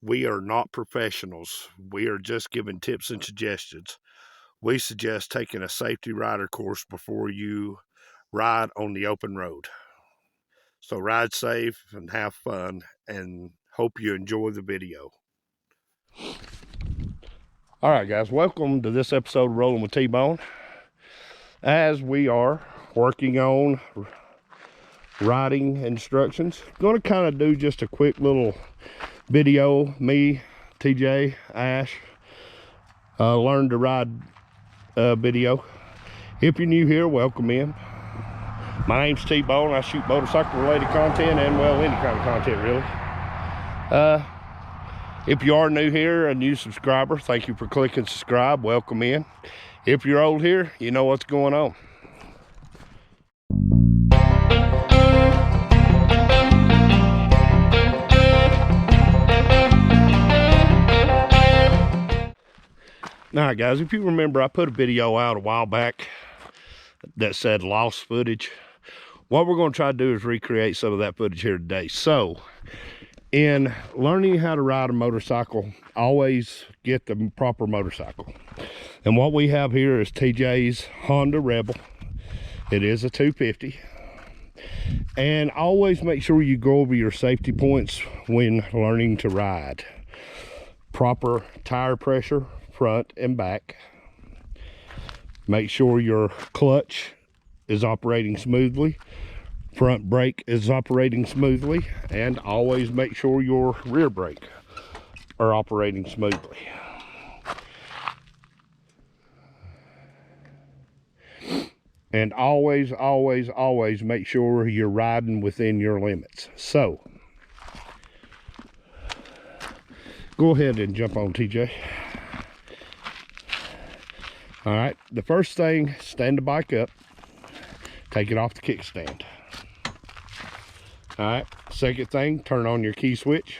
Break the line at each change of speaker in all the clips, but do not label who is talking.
We are not professionals. We are just giving tips and suggestions. We suggest taking a safety rider course before you ride on the open road. So ride safe and have fun, and hope you enjoy the video. All right, guys, welcome to this episode of Rolling with T-Bone. As we are working on riding instructions, going to kind of do just a quick little video. Me, TJ, Ash, learn to ride video. If you're new here, welcome in. My name's T-Bone. I shoot motorcycle related content and, well, any kind of content really. If you are new here, a new subscriber, thank you for clicking subscribe. Welcome in. If you're old here, you know what's going on. All right, guys, if you remember, I put a video out a while back that said lost footage. What we're going to try to do is recreate some of that footage here today. So, in learning how to ride a motorcycle, always get the proper motorcycle. And what we have here is TJ's Honda Rebel. It is a 250. And always make sure you go over your safety points when learning to ride. Proper tire pressure, front and back. Make sure your clutch is operating smoothly, front brake is operating smoothly, and always make sure your rear brake are operating smoothly. And always make sure you're riding within your limits. So go ahead and jump on, TJ. All right, the first thing, stand the bike up, take it off the kickstand. All right, second thing, turn on your key switch.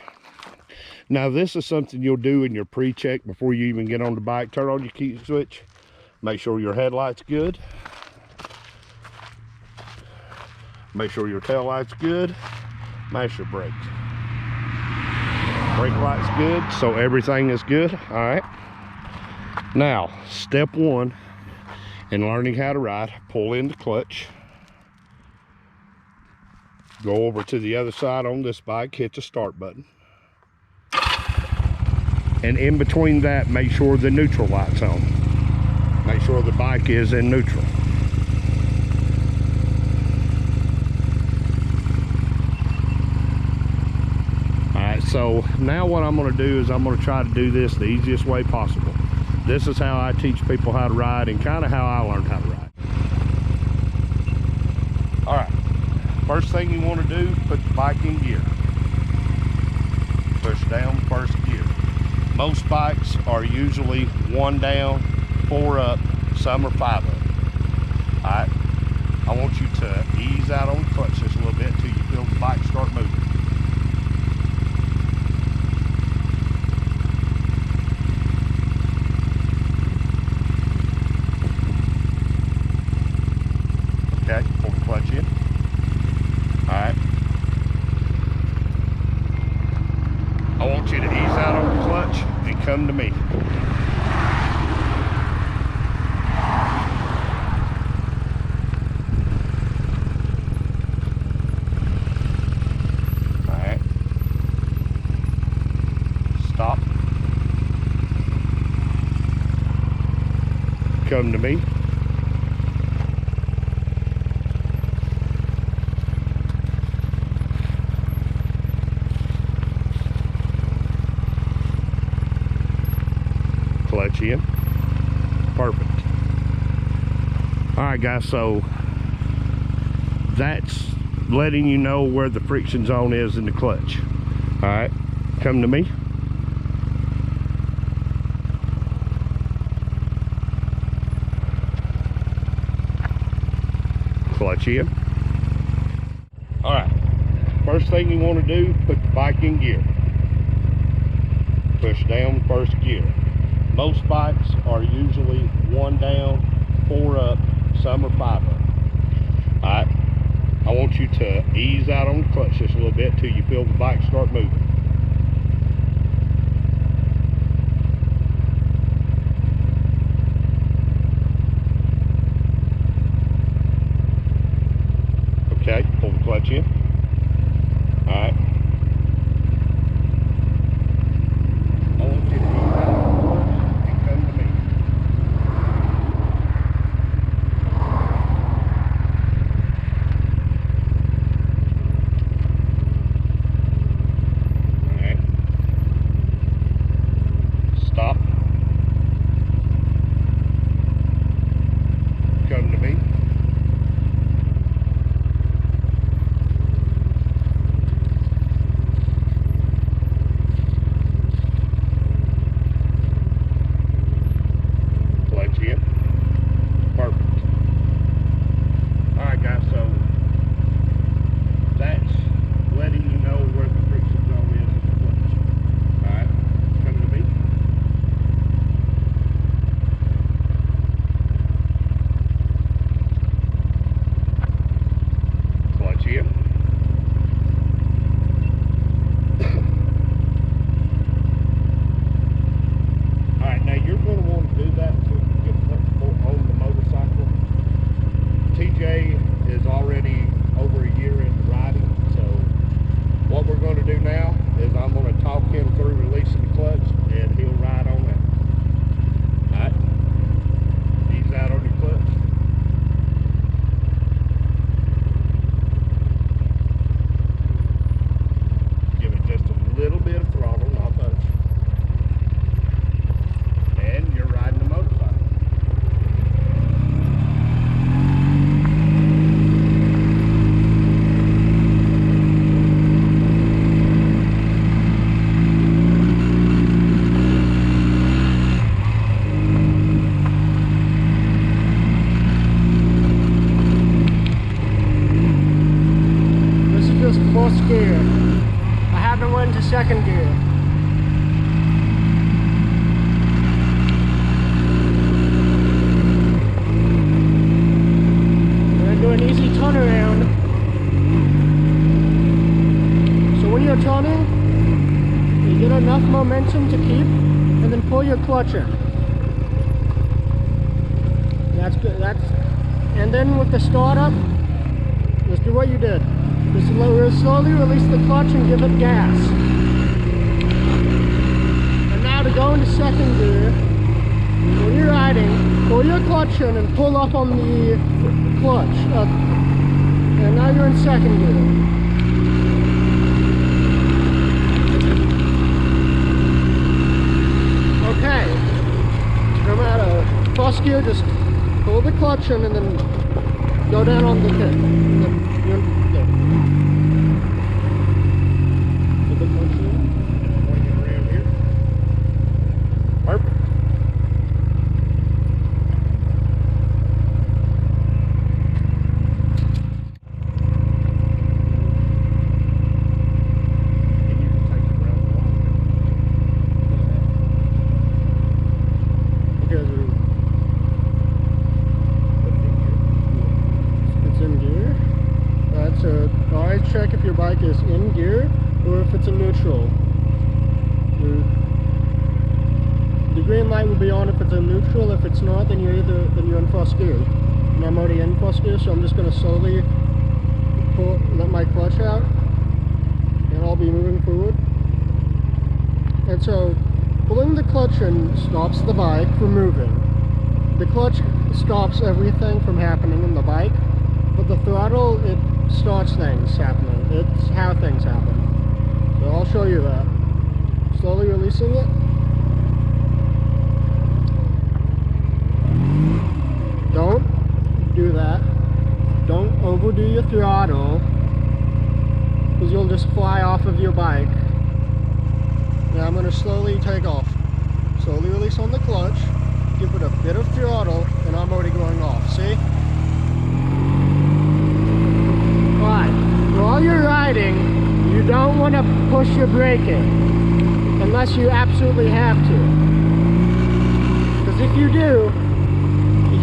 Now this is something you'll do in your pre-check before you even get on the bike. Turn on your key switch, make sure your headlight's good. Make sure your tail light's good, mash your brakes. Brake light's good, so everything is good, all right? Now, step one in learning how to ride, pull in the clutch. Go over to the other side on this bike, hit the start button. And in between that, make sure the neutral light's on. Make sure the bike is in neutral. Alright, so now what I'm going to do is I'm going to try to do this the easiest way possible. This is how I teach people how to ride and kind of how I learned how to ride. All right, first thing you want to do, put the bike in gear. Push down first gear. Most bikes are usually 1 down, 4 up, some are 5 up. All right, I want you to ease out on the clutch just a little bit until you feel the bike start moving. Okay, pull the clutch in. Alright. I want you to ease out on the clutch and come to me. Alright. Stop. Come to me. Clutch in. Perfect. All right, guys, so that's letting you know where the friction zone is in the clutch. All right, come to me. Clutch in. All right, first thing you want to do, put the bike in gear. Push down first gear. Most bikes are usually 1 down, 4 up, some are 5 up. All right, I want you to ease out on the clutch just a little bit till you feel the bike start moving.
second gear. We're gonna do an easy turnaround. So when you're turning, you get enough momentum to keep, and then pull your clutch in. That's good. And then with the startup, just do what you did. Just slowly release the clutch and give it gas. And now to go into second gear, when you're riding, pull your clutch in and pull up on the clutch. And now you're in second gear. Okay. No matter first gear, just pull the clutch in and then go down on the kick. And then you're good. Put the clutch in.
Want to get around here? Perfect.
Always check if your bike is in gear or if it's in neutral. The green light will be on if it's in neutral. If it's not, then you're in first gear. And I'm already in first gear, so I'm just going to slowly let my clutch out, and I'll be moving forward. And so pulling the clutch in stops the bike from moving. The clutch stops everything from happening in the bike, but the throttle, it starts things happening. It's how things happen. So I'll show you that. Slowly releasing it. Don't do that. Don't overdo your throttle, because you'll just fly off of your bike. Now I'm going to slowly take off. Slowly release on the clutch. Give it a bit of throttle, and I'm already going off. See? While you're riding, you don't want to push your braking unless you absolutely have to. Because if you do,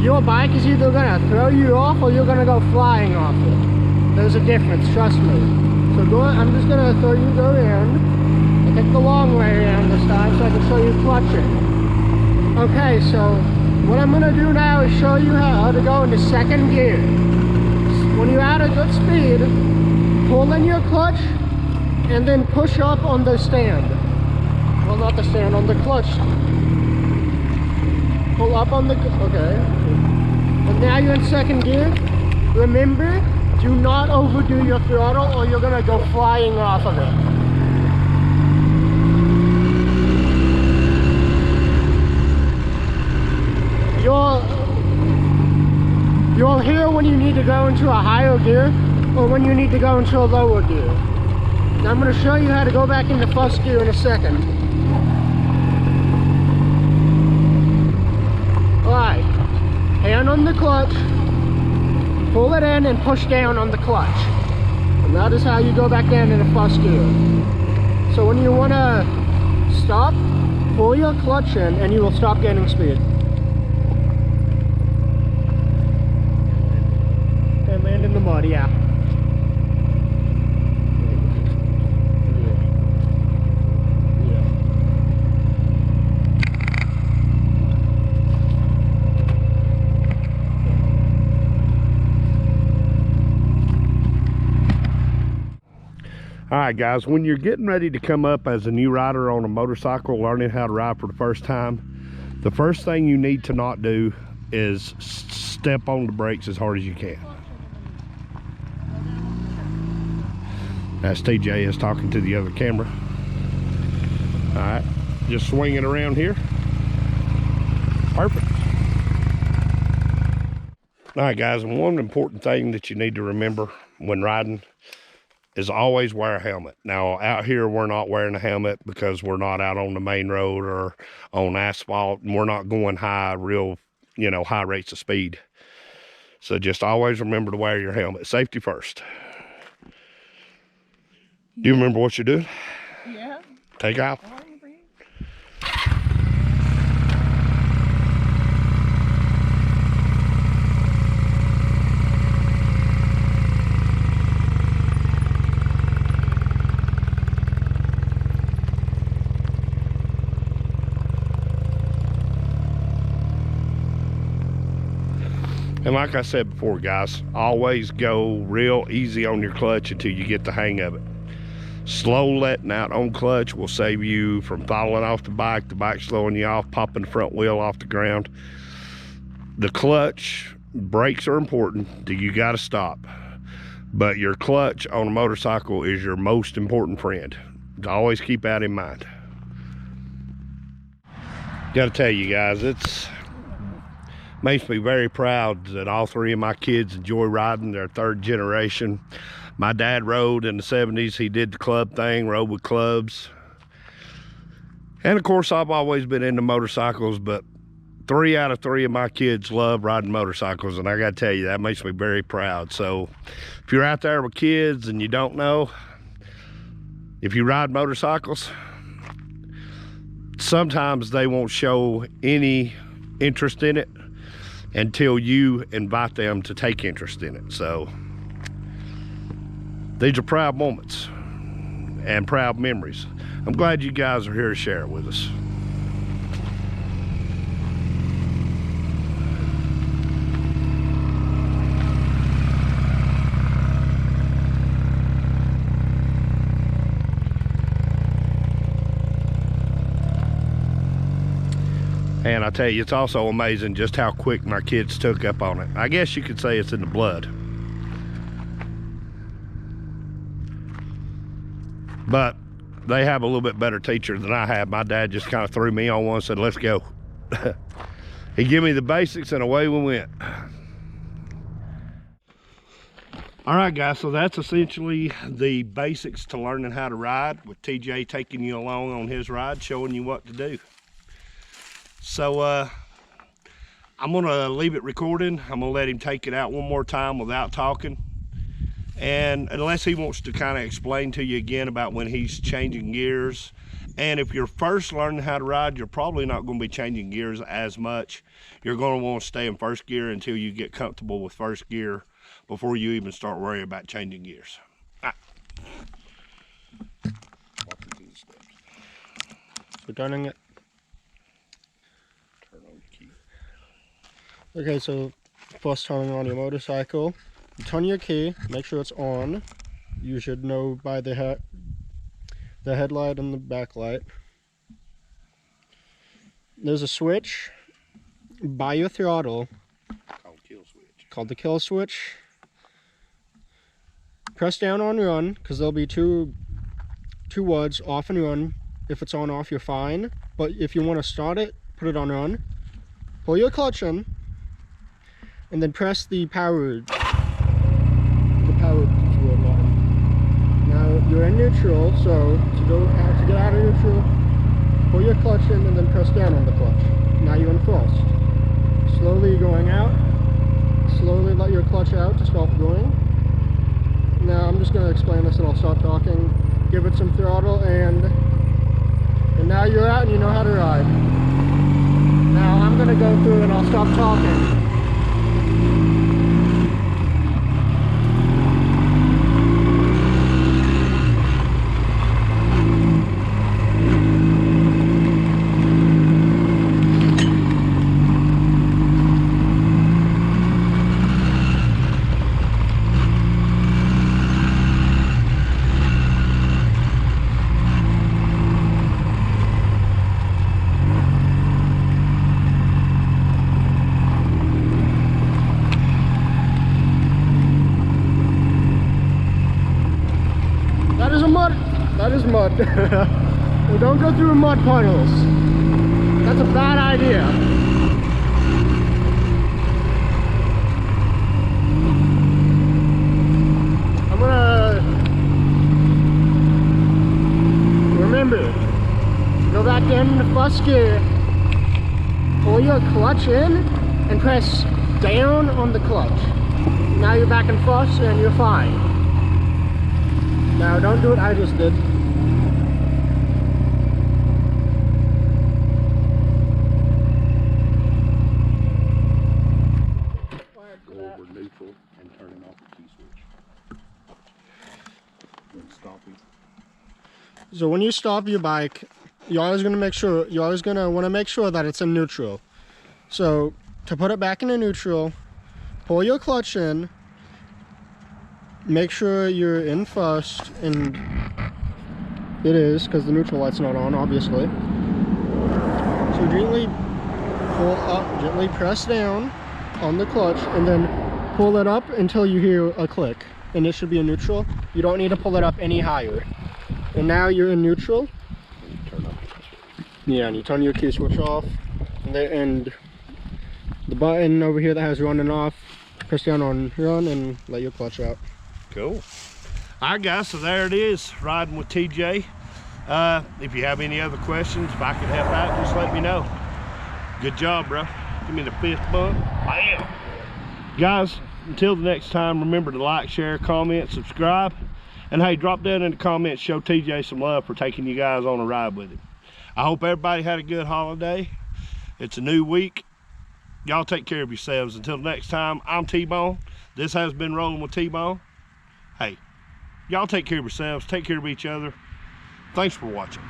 your bike is either going to throw you off or you're going to go flying off it. There's a difference, trust me. So I'm just going to throw you around. I take the long way around this time so I can show you clutching. Okay, so what I'm going to do now is show you how to go into second gear. When you're at a good speed, pull in your clutch and then push up on the stand. Well, not the stand, on the clutch. Pull up on the, okay. And now you're in second gear. Remember, do not overdo your throttle or you're gonna go flying off of it. You'll hear when you need to go into a higher gear or when you need to go into a lower gear. Now I'm going to show you how to go back into first gear in a second. Alright, hand on the clutch, pull it in and push down on the clutch. And that is how you go back down into first gear. So when you want to stop, pull your clutch in and you will stop gaining speed. And land in the mud, yeah.
All right, guys, when you're getting ready to come up as a new rider on a motorcycle, learning how to ride for the first time, the first thing you need to not do is step on the brakes as hard as you can. That's TJ is talking to the other camera. All right, just swing it around here. Perfect. All right, guys, and one important thing that you need to remember when riding is always wear a helmet. Now, out here, we're not wearing a helmet because we're not out on the main road or on asphalt, and we're not going high, high rates of speed. So just always remember to wear your helmet. Safety first. Do you remember what you're doing?
Yeah,
Take off. And like I said before, guys, always go real easy on your clutch until you get the hang of it. Slow letting out on clutch will save you from falling off the bike slowing you off, popping the front wheel off the ground. The clutch, brakes are important. You got to stop. But your clutch on a motorcycle is your most important friend. Always keep that in mind. Got to tell you guys, it's makes me very proud that all three of my kids enjoy riding. Their third generation. My dad rode in the 70s. He did the club thing, rode with clubs. And of course, I've always been into motorcycles, but 3 out of 3 of my kids love riding motorcycles, and I gotta tell you, that makes me very proud. So if you're out there with kids and you don't know, if you ride motorcycles, sometimes they won't show any interest in it until you invite them to take interest in it. So these are proud moments and proud memories. I'm glad you guys are here to share it with us. And I tell you, it's also amazing just how quick my kids took up on it. I guess you could say it's in the blood. But they have a little bit better teacher than I have. My dad just kind of threw me on one and said, let's go. He gave me the basics and away we went. All right, guys, so that's essentially the basics to learning how to ride, with TJ taking you along on his ride, showing you what to do. So I'm gonna leave it recording. I'm gonna let him take it out one more time without talking. And unless he wants to kind of explain to you again about when he's changing gears. And if you're first learning how to ride, you're probably not gonna be changing gears as much. You're gonna want to stay in first gear until you get comfortable with first gear before you even start worrying about changing gears. All right.
So turning it. Okay, so first turning on your motorcycle, you turn your key, make sure it's on. You should know by the headlight and the backlight. There's a switch by your throttle called the kill switch. Press down on run, because there'll be two words, off and run. If it's on off, you're fine. But if you want to start it, put it on run. Pull your clutch in. And then press the power button. Now you're in neutral, so to get out of neutral, pull your clutch in and then press down on the clutch. Now you're in first. Slowly going out. Slowly let your clutch out to stop going. Now I'm just going to explain this and I'll stop talking. Give it some throttle and now you're out and you know how to ride. Now I'm going to go through and I'll stop talking. That is mud. Well, don't go through mud puddles. That's a bad idea. I'm gonna remember, go back in the first gear, pull your clutch in and press down on the clutch. Now you're back in first and you're fine. Now don't do what I just did. So when you stop your bike, you're always going to want to make sure that it's in neutral. So to put it back into neutral, pull your clutch in, make sure you're in first, and it is, because the neutral light's not on, obviously. So gently pull up, gently press down on the clutch, and then pull it up until you hear a click, and it should be in neutral. You don't need to pull it up any higher. And now you're in neutral. Yeah, and you turn your key switch off, and the button over here that has run and off, press down on run and let your clutch out.
Cool. All right, guys, so there it is, riding with TJ. If you have any other questions, if I can help out, just let me know. Good job, bro. Give me the 5th bump. Bam! Guys, until the next time, remember to like, share, comment, subscribe. And hey, drop down in the comments, show TJ some love for taking you guys on a ride with him. I hope everybody had a good holiday. It's a new week. Y'all take care of yourselves. Until next time, I'm T-Bone. This has been Rolling with T-Bone. Hey, y'all take care of yourselves. Take care of each other. Thanks for watching.